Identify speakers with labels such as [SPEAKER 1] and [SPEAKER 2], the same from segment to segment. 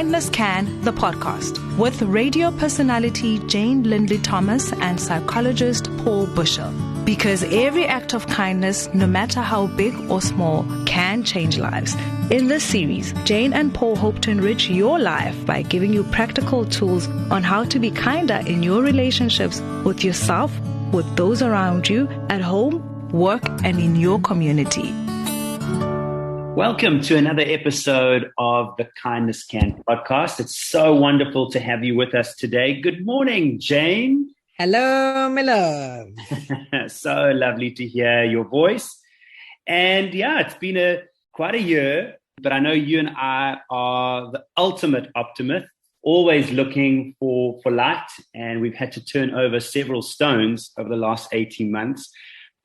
[SPEAKER 1] Kindness Can, the podcast, with radio personality Jane Lindley Thomas and psychologist Paul Bushell. Because every act of kindness, no matter how big or small, can change lives. In this series, Jane and Paul hope to enrich your life by giving you practical tools on how to be kinder in your relationships with yourself, with those around you, at home, work, and in your community.
[SPEAKER 2] Welcome to another episode of the Kindness Can podcast. It's so wonderful to have you with us today. Good morning, Jane.
[SPEAKER 3] Hello, my love.
[SPEAKER 2] So lovely to hear your voice. And yeah, it's been quite a year, but I know you and I are the ultimate optimists, always looking for light. And we've had to turn over several stones over the last 18 months.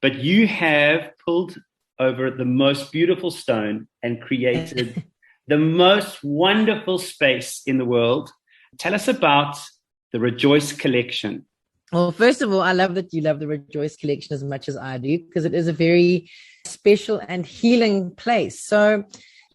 [SPEAKER 2] But you have pulled over the most beautiful stone and created the most wonderful space in the world. Tell us about the Rejoyce collection.
[SPEAKER 3] Well, first of all, I love that you love the Rejoyce collection as much as I do, because it is a very special and healing place. So,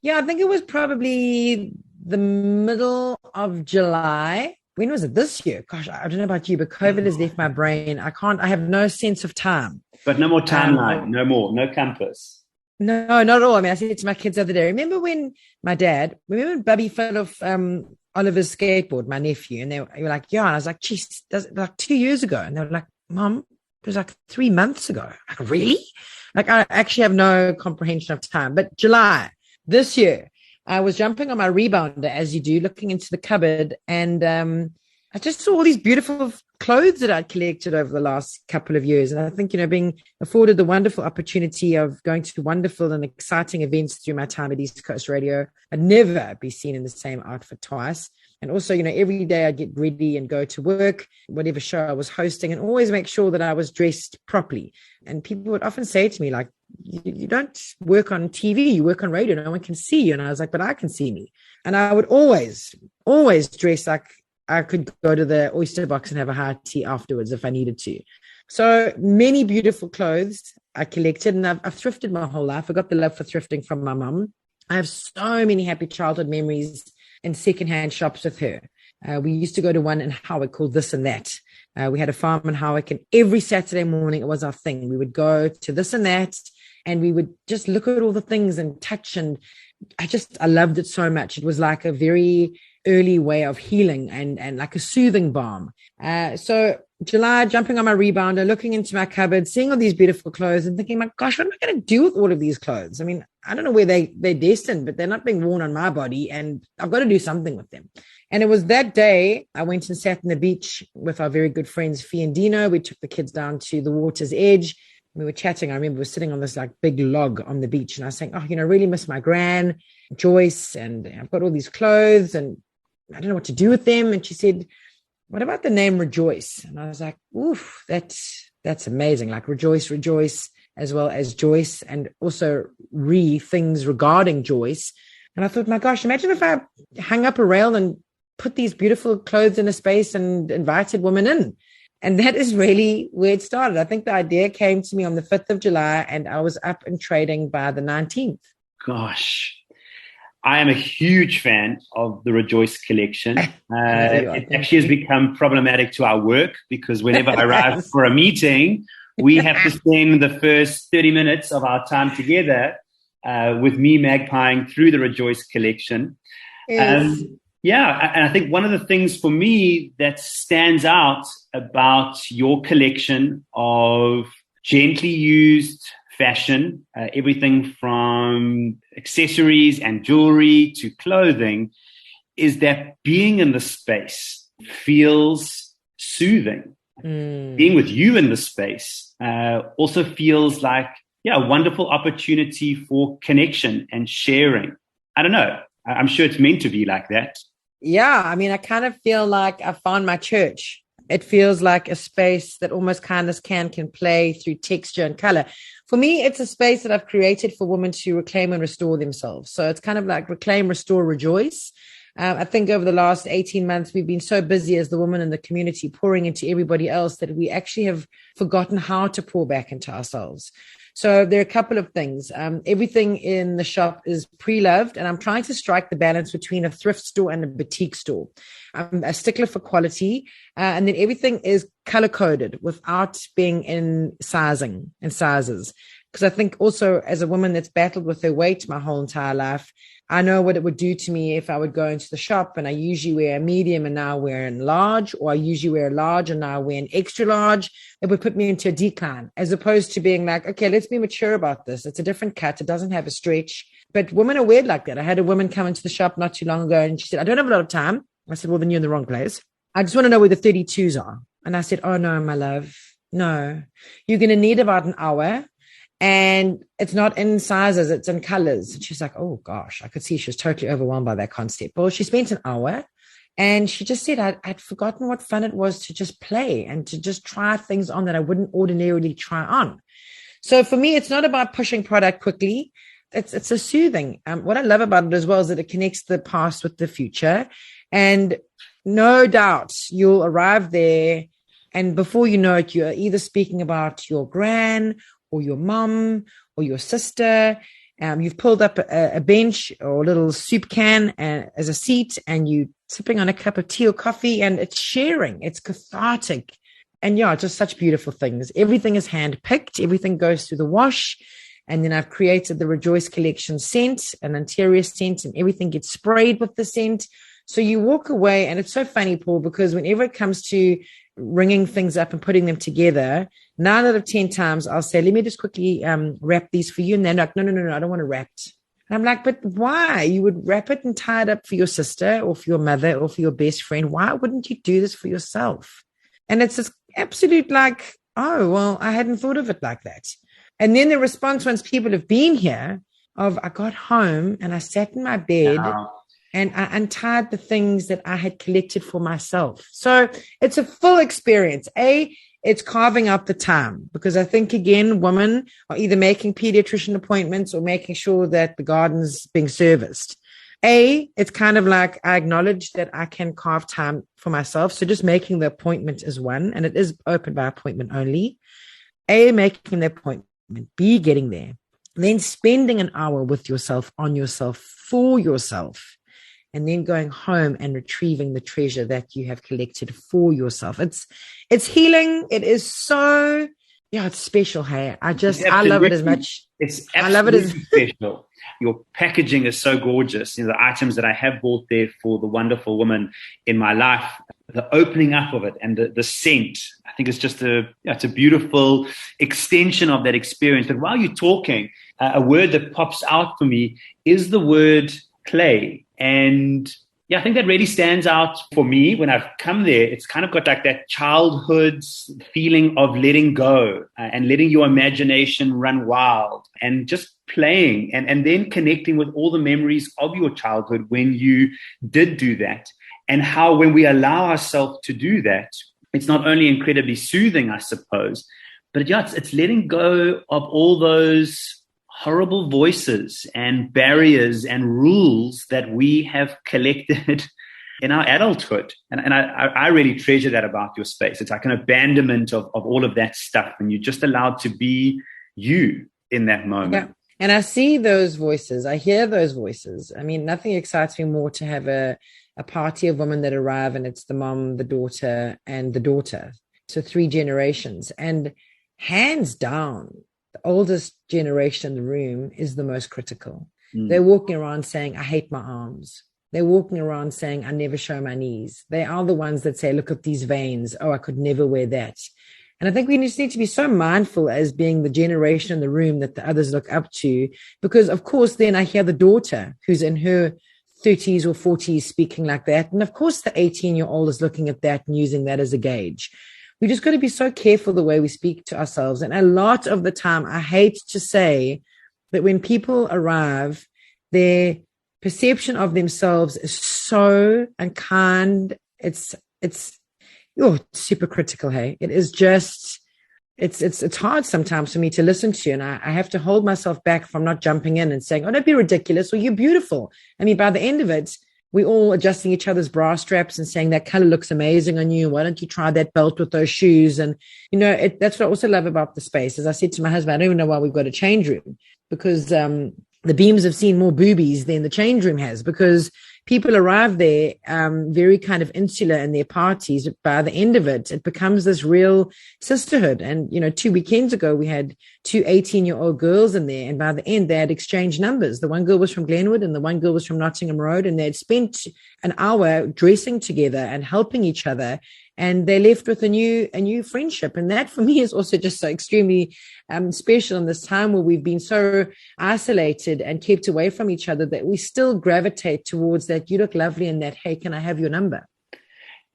[SPEAKER 3] yeah, I think it was probably the middle of July. When was it? This year? Gosh, I don't know about you, but COVID has left my brain. I have no sense of time.
[SPEAKER 2] But no more timeline, no compass.
[SPEAKER 3] No, not at all. I mean, I said to my kids the other day, remember when Bubby fell off Oliver's skateboard, my nephew, and they were like, yeah. And I was like, geez, that's like 2 years ago. And they were like, Mom, it was like 3 months ago. Like, really? Like, I actually have no comprehension of time. But July this year, I was jumping on my rebounder, as you do, looking into the cupboard, and I just saw all these beautiful clothes that I'd collected over the last couple of years. And I think, being afforded the wonderful opportunity of going to wonderful and exciting events through my time at East Coast Radio, I'd never be seen in the same outfit twice. And also, every day I'd get ready and go to work, whatever show I was hosting, and always make sure that I was dressed properly. And people would often say to me, like, you don't work on TV, you work on radio, no one can see you. And I was like, but I can see me. And I would always dress like I could go to the oyster box and have a hot tea afterwards if I needed to. So many beautiful clothes I collected, and I've thrifted my whole life. I got the love for thrifting from my mum. I have so many happy childhood memories in secondhand shops with her. We used to go to one in Howick called This and That. We had a farm in Howick, and every Saturday morning it was our thing. We would go to This and That, and we would just look at all the things and touch. And I loved it so much. It was like a very early way of healing and like a soothing balm. So July, jumping on my rebounder, looking into my cupboard, seeing all these beautiful clothes and thinking, my gosh, what am I going to do with all of these clothes? I mean, I don't know where they're destined, but they're not being worn on my body, and I've got to do something with them. And it was that day I went and sat on the beach with our very good friends, Fee and Dino. We took the kids down to the water's edge. We were chatting. I remember we were sitting on this like big log on the beach, and I was saying, I really miss my gran, Joyce, and I've got all these clothes and I don't know what to do with them. And she said, what about the name Rejoyce? And I was like, oof, that's amazing. Like Rejoice, as well as Joyce, and also things regarding Joyce. And I thought, my gosh, imagine if I hung up a rail and put these beautiful clothes in a space and invited women in. And that is really where it started. I think the idea came to me on the 5th of July, and I was up and trading by the 19th.
[SPEAKER 2] Gosh. I am a huge fan of the Rejoyce collection. It actually has become problematic to our work, because whenever I arrive for a meeting, we have to spend the first 30 minutes of our time together with me magpieing through the Rejoyce collection.
[SPEAKER 3] Yes.
[SPEAKER 2] And I think one of the things for me that stands out about your collection of gently used fashion, everything from accessories and jewelry to clothing, is that being in the space feels soothing. Being with you in the space also feels like, a wonderful opportunity for connection and sharing. I don't know. I'm sure it's meant to be like that.
[SPEAKER 3] Yeah. I mean, I kind of feel like I found my church. It feels like a space that almost Kindness can play through texture and color. For me, it's a space that I've created for women to reclaim and restore themselves. So it's kind of like reclaim, restore, rejoice. I think over the last 18 months, we've been so busy as the women in the community pouring into everybody else that we actually have forgotten how to pour back into ourselves. So there are a couple of things. Everything in the shop is pre-loved, and I'm trying to strike the balance between a thrift store and a boutique store. I'm a stickler for quality, and then everything is color-coded without being in sizing and sizes. Because I think also as a woman that's battled with her weight my whole entire life, I know what it would do to me if I would go into the shop and I usually wear a medium and now wear a large, or I usually wear a large and now wear an extra large. It would put me into a decline, as opposed to being like, okay, let's be mature about this. It's a different cut. It doesn't have a stretch. But women are weird like that. I had a woman come into the shop not too long ago and she said, I don't have a lot of time. I said, well, then you're in the wrong place. I just want to know where the 32s are. And I said, oh, no, my love, no. You're going to need about an hour. And it's not in sizes, it's in colors. And she's like, oh gosh, I could see she was totally overwhelmed by that concept. Well, she spent an hour and she just said, I'd forgotten what fun it was to just play and to just try things on that I wouldn't ordinarily try on. So for me, it's not about pushing product quickly. It's a soothing. What I love about it as well is that it connects the past with the future. And no doubt you'll arrive there, and before you know it, you're either speaking about your gran or your mum or your sister. You've pulled up a bench or a little soup can as a seat, and you sipping on a cup of tea or coffee, and it's sharing. It's cathartic. And yeah, just such beautiful things. Everything is hand-picked. Everything goes through the wash. And then I've created the Rejoyce collection scent, an interior scent, and everything gets sprayed with the scent. So you walk away, and it's so funny, Paul, because whenever it comes to ringing things up and putting them together, 9 out of 10 times I'll say, let me just quickly wrap these for you. And they're like, no, I don't want to wrap it. And I'm like, but why? You would wrap it and tie it up for your sister or for your mother or for your best friend. Why wouldn't you do this for yourself? And it's this absolute like, oh, well, I hadn't thought of it like that. And then the response once people have been here of, I got home and I sat in my bed and I untied the things that I had collected for myself. So it's a full experience. It's carving out the time, because I think, again, women are either making pediatrician appointments or making sure that the garden's being serviced. It's kind of like I acknowledge that I can carve time for myself. So just making the appointment is one, and it is open by appointment only. Making the appointment, B, getting there, then spending an hour with yourself, on yourself, for yourself, and then going home and retrieving the treasure that you have collected for yourself. It's healing. It is so, it's special. Hey, I love it as much.
[SPEAKER 2] It's absolutely special. Your packaging is so gorgeous. The items that I have bought there for the wonderful woman in my life, the opening up of it and the scent, I think it's just it's a beautiful extension of that experience. But while you're talking, a word that pops out for me is the word play. And I think that really stands out for me when I've come there. It's kind of got like that childhood feeling of letting go and letting your imagination run wild and just playing and then connecting with all the memories of your childhood when you did do that. And how when we allow ourselves to do that, it's not only incredibly soothing, I suppose, but it's letting go of all those horrible voices and barriers and rules that we have collected in our adulthood. And I really treasure that about your space. It's like an abandonment of all of that stuff. And you're just allowed to be you in that moment.
[SPEAKER 3] Yeah. And I see those voices. I hear those voices. I mean, nothing excites me more to have a party of women that arrive, and it's the mom, the daughter, and the daughter. So 3 generations. And hands down, the oldest generation in the room is the most critical. They're walking around saying, I hate my arms. They're walking around saying, I never show my knees. They are the ones that say, look at these veins. Oh, I could never wear that. And I think we just need to be so mindful as being the generation in the room that the others look up to, because of course, then I hear the daughter who's in her 30s or 40s speaking like that. And of course, the 18-year-old is looking at that and using that as a gauge. We just got to be so careful the way we speak to ourselves. And a lot of the time, I hate to say that when people arrive, their perception of themselves is so unkind. It's super critical. Hey, it is just, it's hard sometimes for me to listen to. And I have to hold myself back from not jumping in and saying, oh, don't be ridiculous, or you're beautiful. I mean, by the end of it, we all adjusting each other's bra straps and saying that color looks amazing on you. Why don't you try that belt with those shoes? And, that's what I also love about the space. As I said to my husband, I don't even know why we've got a change room, because the beams have seen more boobies than the change room has, because people arrive there very kind of insular in their parties. By the end of it, it becomes this real sisterhood. And, 2 weekends ago, we had 2 18-year-old girls in there. And by the end, they had exchanged numbers. The one girl was from Glenwood and the one girl was from Nottingham Road. And they had spent an hour dressing together and helping each other. And they left with a new friendship. And that for me is also just so extremely special in this time where we've been so isolated and kept away from each other, that we still gravitate towards that. You look lovely in that. Hey, can I have your number?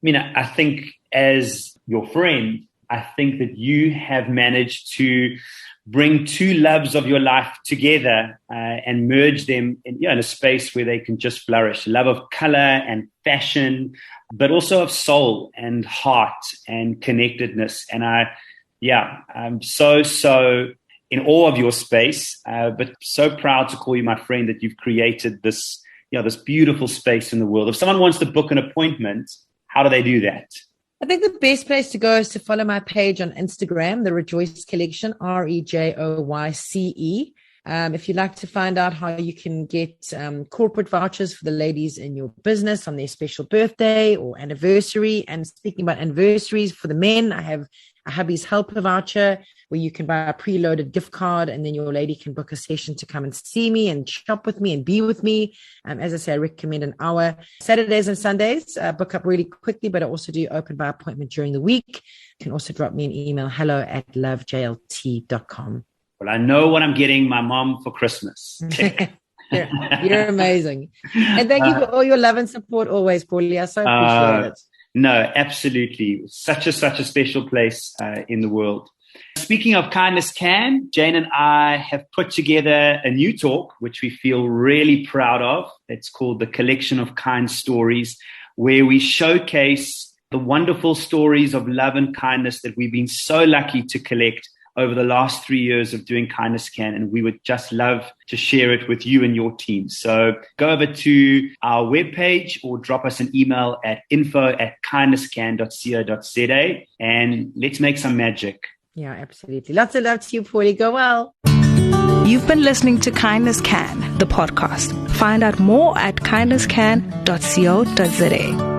[SPEAKER 2] I think as your friend, I think that you have managed to bring two loves of your life together and merge them in a space where they can just flourish. Love of color and fashion, but also of soul and heart and connectedness. And I'm so in awe of your space, but so proud to call you my friend, that you've created this, this beautiful space in the world. If someone wants to book an appointment, how do they do that?
[SPEAKER 3] I think the best place to go is to follow my page on Instagram, the Rejoyce Collection, REJOYCE. If you'd like to find out how you can get corporate vouchers for the ladies in your business on their special birthday or anniversary. And speaking about anniversaries, for the men, I have a hubby's helper voucher where you can buy a preloaded gift card, and then your lady can book a session to come and see me and shop with me and be with me. As I say, I recommend an hour. Saturdays and Sundays, book up really quickly, but I also do open by appointment during the week. You can also drop me an email, hello@lovejlt.com.
[SPEAKER 2] Well, I know what I'm getting my mom for Christmas.
[SPEAKER 3] You're amazing. And thank you for all your love and support always, Paulie. I so appreciate it.
[SPEAKER 2] No, absolutely. Such a special place in the world. Speaking of Kindness Can, Jane and I have put together a new talk, which we feel really proud of. It's called The Collection of Kind Stories, where we showcase the wonderful stories of love and kindness that we've been so lucky to collect over the last 3 years of doing Kindness Can, and we would just love to share it with you and your team. So go over to our webpage or drop us an email at info@kindnesscan.co.za, and let's make some magic.
[SPEAKER 3] Yeah, absolutely. Lots of love to you, Paulie. Go well.
[SPEAKER 1] You've been listening to Kindness Can, the podcast. Find out more at kindnesscan.co.za.